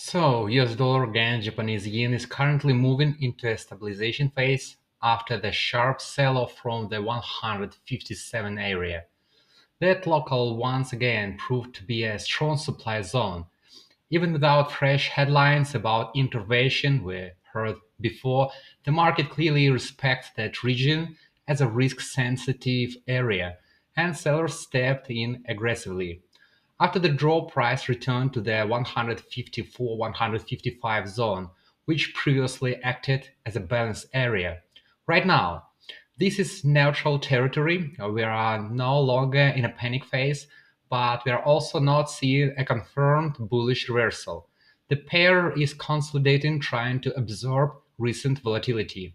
So, US dollar against Japanese yen is currently moving into a stabilization phase after the sharp sell-off from the 157 area. That local once again proved to be a strong supply zone. Even without fresh headlines about intervention we heard before, the market clearly respects that region as a risk-sensitive area, and sellers stepped in aggressively. After the drop, price returned to the 154-155 zone, which previously acted as a balance area. Right now, this is neutral territory. We are no longer in a panic phase, but we are also not seeing a confirmed bullish reversal. The pair is consolidating, trying to absorb recent volatility.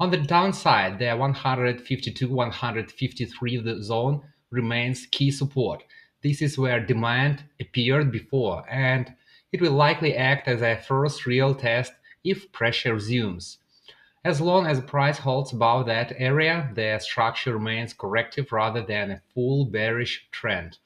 On the downside, the 152-153 zone remains key support. This is where demand appeared before, and it will likely act as a first real test if pressure resumes. As long as the price holds above that area, the structure remains corrective rather than a full bearish trend.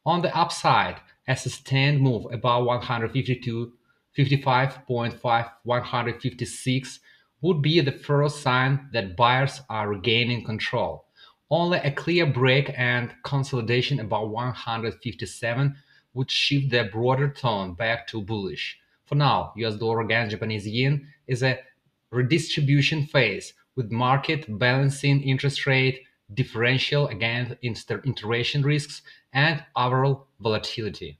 On the upside, a sustained move above 152, 55.5, 156 would be the first sign that buyers are regaining control. Only a clear break and consolidation above 157 would shift the broader tone back to bullish. For now, US dollar against Japanese yen is a redistribution phase with market balancing interest rate differential against intervention risks and overall volatility.